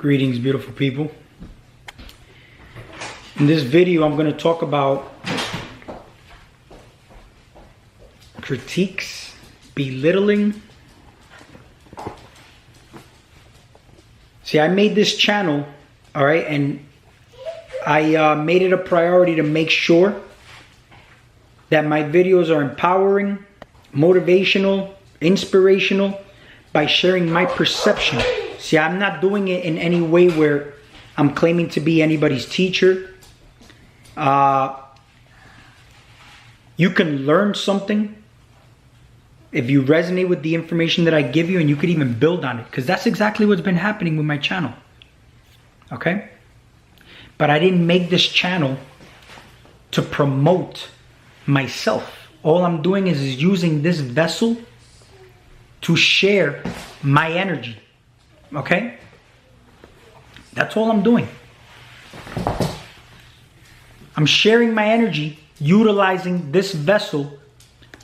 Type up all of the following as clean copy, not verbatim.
Greetings, beautiful people. In this video, I'm going to talk about critiques, belittling. See, I made this channel, all right, and I made it a priority to make sure that my videos are empowering, motivational, inspirational by sharing my perception. See, I'm not doing it in any way where I'm claiming to be anybody's teacher. You can learn something if you resonate with the information that I give you, and you could even build on it, because that's exactly what's been happening with my channel. Okay? But I didn't make this channel to promote myself. All I'm doing is using this vessel to share my energy. Okay? That's all I'm doing. I'm sharing my energy utilizing this vessel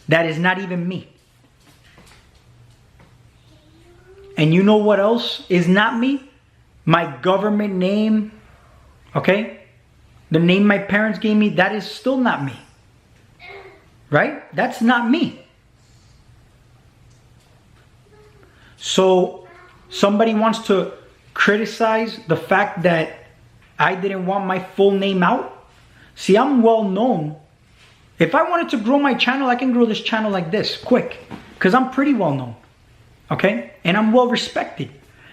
that is not even me. And you know what else is not me? My government name, okay? The name my parents gave me, that is still not me. Right? That's not me. So somebody wants to criticize the fact that I didn't want my full name out. See, I'm well known. If I wanted to grow my channel, I can grow this channel like this, quick. Because I'm pretty well known. Okay? And I'm well respected.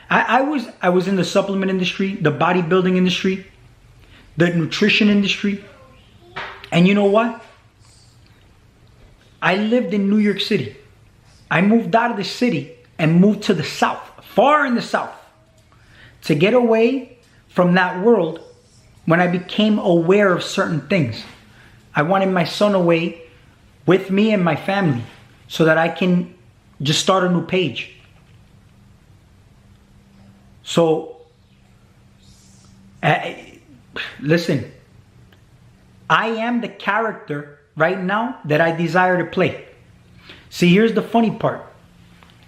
I was in the supplement industry, the bodybuilding industry, the nutrition industry. And you know what? I lived in New York City. I moved out of the city and moved to the south, far in the south, to get away from that world. When I became aware of certain things, I wanted my son away with me and my family so that I can just start a new page. So, listen, I am the character right now that I desire to play. See, here's the funny part.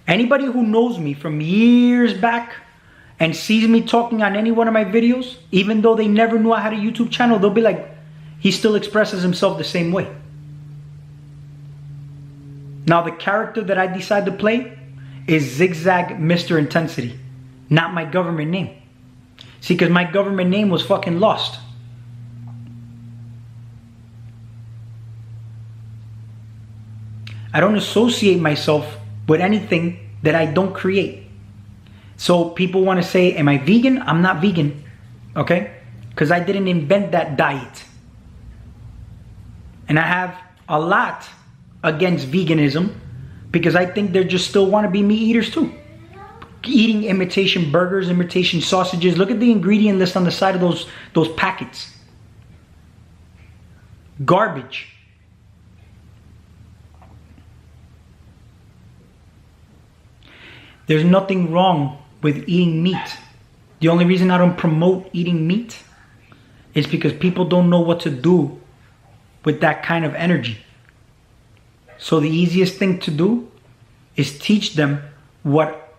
Anybody who knows me from years back and sees me talking on any one of my videos, even though they never knew I had a YouTube channel, they'll be like, he still expresses himself the same way. Now, the character that I decide to play is Zig Zag Mr. Intensity, not my government name. See, because my government name was fucking lost. I don't associate myself with anything that I don't create. So people want to say, am I vegan? I'm not vegan, okay? Because I didn't invent that diet. And I have a lot against veganism because I think they just still want to be meat eaters too. Eating imitation burgers, imitation sausages. Look at the ingredient list on the side of those packets. Garbage. There's nothing wrong with eating meat. The only reason I don't promote eating meat is because people don't know what to do with that kind of energy. So the easiest thing to do is teach them what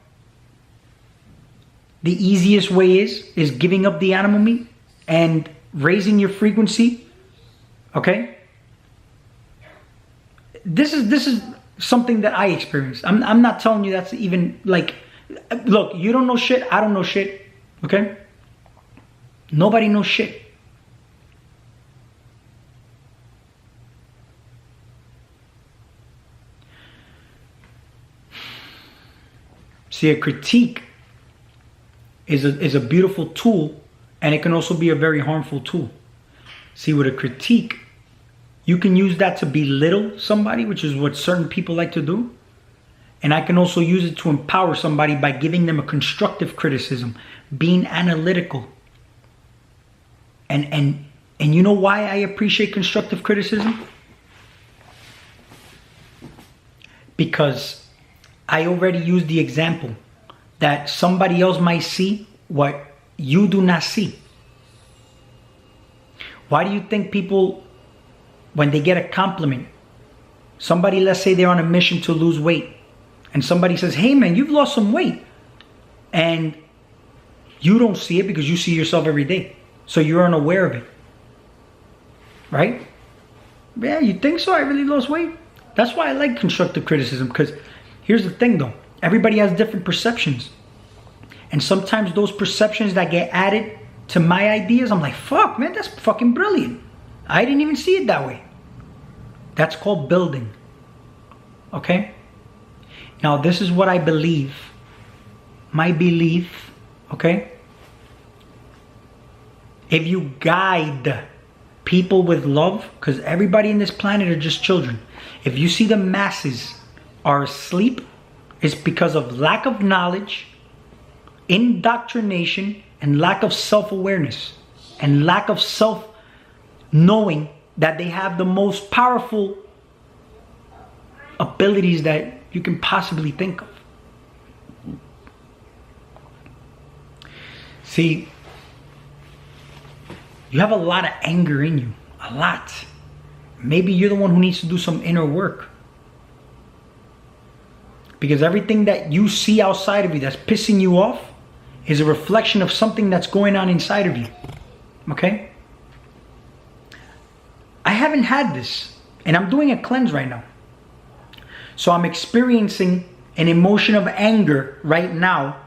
the easiest way is giving up the animal meat and raising your frequency. Okay? This is something that I experienced. I'm not telling you that's even like, look, you don't know shit, I don't know shit, okay? Nobody knows shit. See, a critique is a beautiful tool, and it can also be a very harmful tool. See, with a critique, you can use that to belittle somebody, which is what certain people like to do. And I can also use it to empower somebody by giving them a constructive criticism, being analytical. And you know why I appreciate constructive criticism? Because I already used the example that somebody else might see what you do not see. Why do you think people, when they get a compliment, somebody, let's say they're on a mission to lose weight, and somebody says, hey man, you've lost some weight. And You don't see it because you see yourself every day. So you're unaware of it. Right? Yeah, you think so? I really lost weight. That's why I like constructive criticism, because here's the thing though. Everybody has different perceptions. And sometimes those perceptions that get added to my ideas, I'm like, fuck, man, that's fucking brilliant. I didn't even see it that way. That's called building. Okay? Now, this is what I believe. My belief, okay? If you guide people with love, because everybody in this planet are just children. If you see the masses are asleep, it's because of lack of knowledge, indoctrination, and lack of self-awareness, and lack of self-knowing that they have the most powerful abilities that you can possibly think of. See, you have a lot of anger in you, a lot. Maybe you're the one who needs to do some inner work. Because everything that you see outside of you that's pissing you off is a reflection of something that's going on inside of you. Okay? I haven't had this, and I'm doing a cleanse right now. So I'm experiencing an emotion of anger right now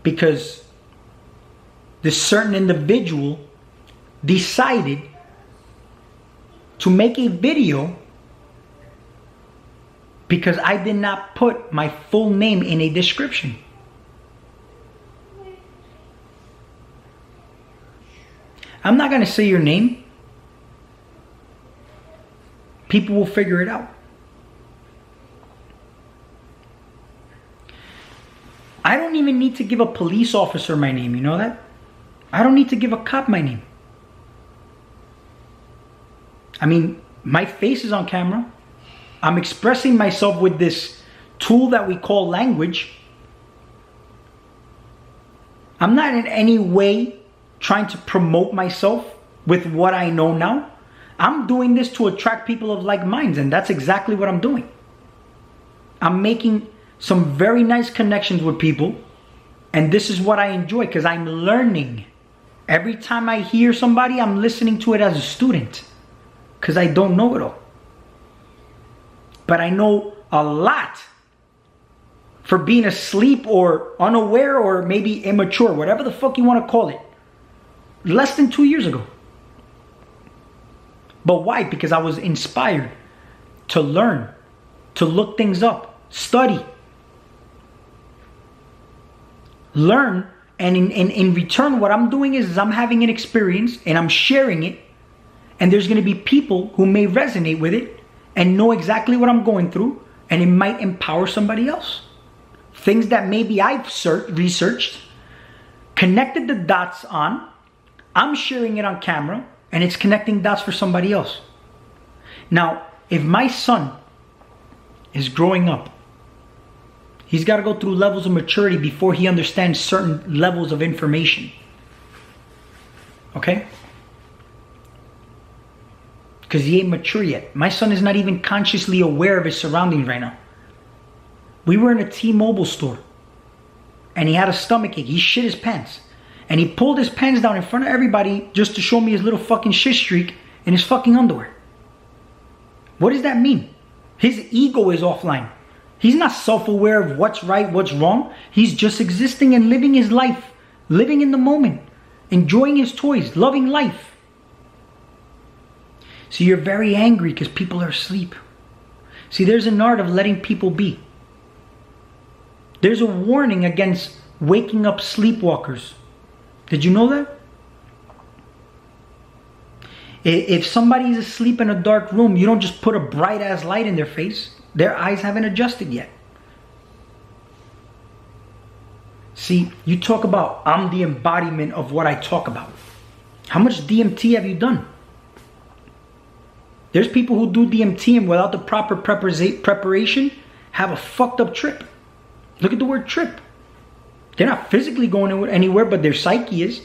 because this certain individual decided to make a video because I did not put my full name in a description. I'm not going to say your name. People will figure it out. I don't even need to give a police officer my name, you know that? I don't need to give a cop my name. I mean, my face is on camera. I'm expressing myself with this tool that we call language. I'm not in any way trying to promote myself with what I know now. I'm doing this to attract people of like minds, and that's exactly what I'm doing. I'm making some very nice connections with people, and this is what I enjoy because I'm learning. Every time I hear somebody, I'm listening to it as a student because I don't know it all. But I know a lot for being asleep or unaware or maybe immature, whatever the fuck you want to call it, less than 2 years ago. But why? Because I was inspired to learn, to look things up, study, learn, and in return what I'm doing is I'm having an experience and I'm sharing it, and there's going to be people who may resonate with it and know exactly what I'm going through, and it might empower somebody else. Things that maybe I've researched, connected the dots on, I'm sharing it on camera, and it's connecting dots for somebody else. Now, if my son is growing up, he's got to go through levels of maturity before he understands certain levels of information. Okay? Because he ain't mature yet. My son is not even consciously aware of his surroundings right now. We were in a T-Mobile store, and he had a stomach ache. He shit his pants. And he pulled his pants down in front of everybody just to show me his little fucking shit streak in his fucking underwear. What does that mean? His ego is offline. He's not self-aware of what's right, what's wrong. He's just existing and living his life. Living in the moment. Enjoying his toys. Loving life. So you're very angry because people are asleep. See, there's an art of letting people be. There's a warning against waking up sleepwalkers. Did you know that? If somebody's asleep in a dark room, you don't just put a bright ass light in their face. Their eyes haven't adjusted yet. See, you talk about, I'm the embodiment of what I talk about. How much DMT have you done? There's people who do DMT and without the proper preparation have a fucked up trip. Look at the word trip. They're not physically going anywhere, but their psyche is.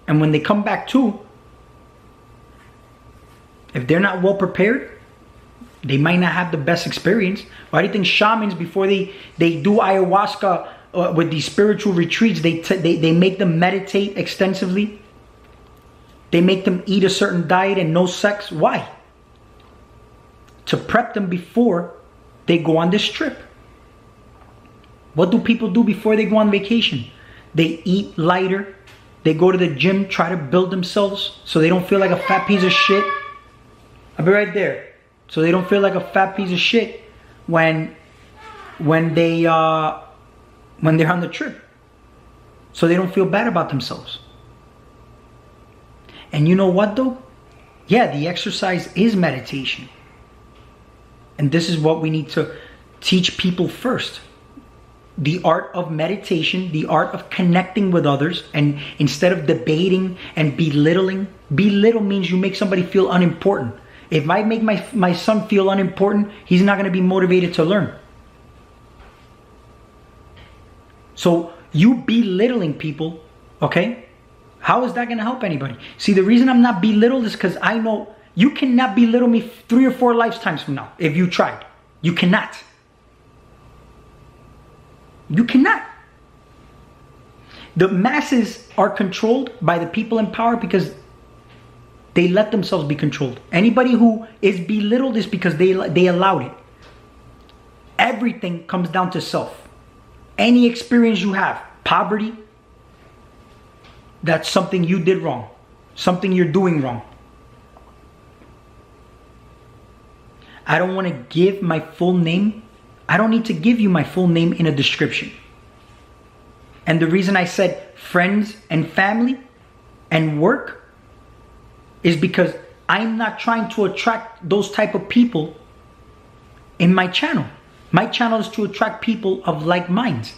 And when they come back to, if they're not well prepared, they might not have the best experience. Why do you think shamans, before they do ayahuasca with these spiritual retreats, they make them meditate extensively. They make them eat a certain diet and no sex. Why? To prep them before they go on this trip. What do people do before they go on vacation? They eat lighter. They go to the gym, try to build themselves so they don't feel like a fat piece of shit. I'll be right there. So they don't feel like a fat piece of shit when they're on the trip. So they don't feel bad about themselves. And you know what though? Yeah, the exercise is meditation. And this is what we need to teach people first. The art of meditation, the art of connecting with others, and instead of debating and belittling. Belittle means you make somebody feel unimportant. If I make my son feel unimportant, he's not going to be motivated to learn. So you belittling people, okay? How is that going to help anybody? See, the reason I'm not belittled is because I know you cannot belittle me 3 or 4 lifetimes from now if you tried. You cannot. You cannot. The masses are controlled by the people in power because they let themselves be controlled. Anybody who is belittled is because they allowed it. Everything comes down to self. Any experience you have, poverty, that's something you did wrong. Something you're doing wrong. I don't want to give my full name. I don't need to give you my full name in a description. And the reason I said friends and family and work is because I'm not trying to attract those type of people in my channel. My channel is to attract people of like minds.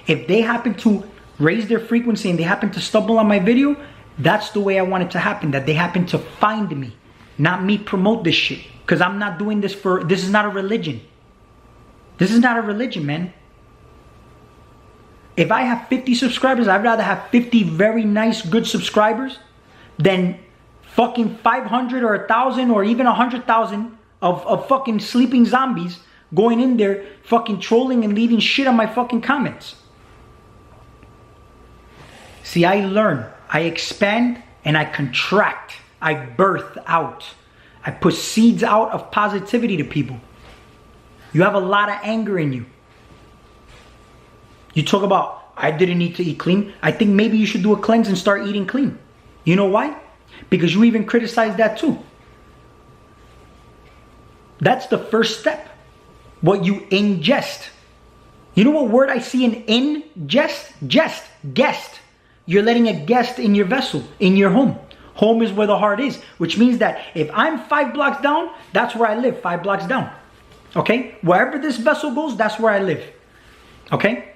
If they happen to raise their frequency and they happen to stumble on my video, that's the way I want it to happen. That they happen to find me, not me promote this shit. Because I'm not doing this this is not a religion. This is not a religion, man. If I have 50 subscribers, I'd rather have 50 very nice, good subscribers than fucking 500 or 1,000 or even 100,000 of fucking sleeping zombies going in there fucking trolling and leaving shit on my fucking comments. See, I learn, I expand, and I contract. I birth out. I put seeds out of positivity to people. You have a lot of anger in you. You talk about, I didn't need to eat clean. I think maybe you should do a cleanse and start eating clean. You know why? Because you even criticize that too. That's the first step. What you ingest. You know what word I see in ingest? Guest. You're letting a guest in your vessel, in your home. Home is where the heart is, which means that if I'm 5 blocks down, that's where I live, 5 blocks down. Okay? Wherever this vessel goes, that's where I live. Okay?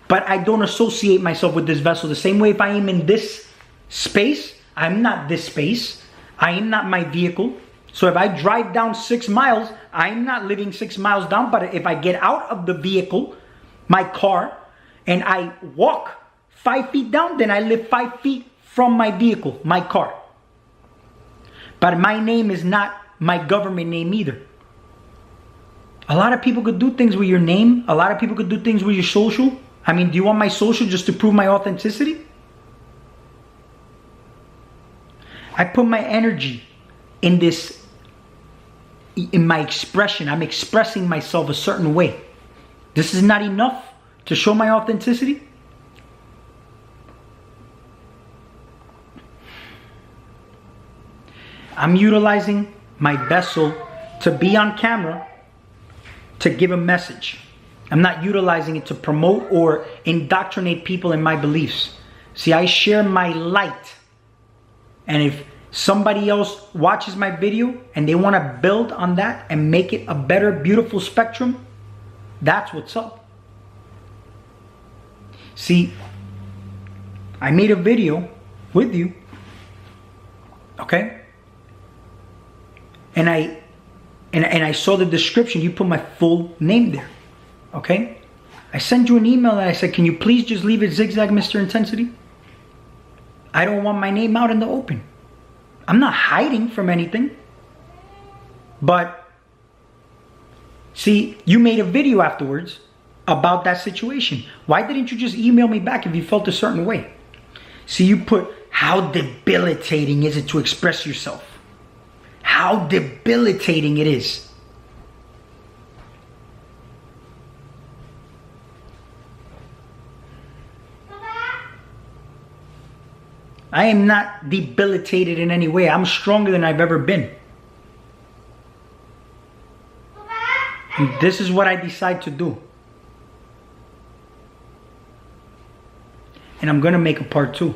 But I don't associate myself with this vessel the same way if I am in this space. I'm not this space. I am not my vehicle. So if I drive down 6 miles, I'm not living 6 miles down. But if I get out of the vehicle, my car, and I walk 5 feet down, then I live 5 feet from my vehicle, my car. But my name is not my government name either. A lot of people could do things with your name. A lot of people could do things with your social. I mean, do you want my social just to prove my authenticity? I put my energy in this, in my expression. I'm expressing myself a certain way. This is not enough to show my authenticity. I'm utilizing my vessel to be on camera to give a message. I'm not utilizing it to promote or indoctrinate people in my beliefs. See, I share my light. And if somebody else watches my video and they want to build on that and make it a better, beautiful spectrum, that's what's up. See, I made a video with you, okay? And I saw the description. You put my full name there. Okay? I sent you an email and I said, can you please just leave it Zig Zag Mr. Intensity? I don't want my name out in the open. I'm not hiding from anything. But, see, you made a video afterwards about that situation? Why didn't you just email me back if you felt a certain way? See, you put, how debilitating is it to express yourself? How debilitating it is. I am not debilitated in any way. I'm stronger than I've ever been. And this is what I decide to do. And I'm going to make a part 2.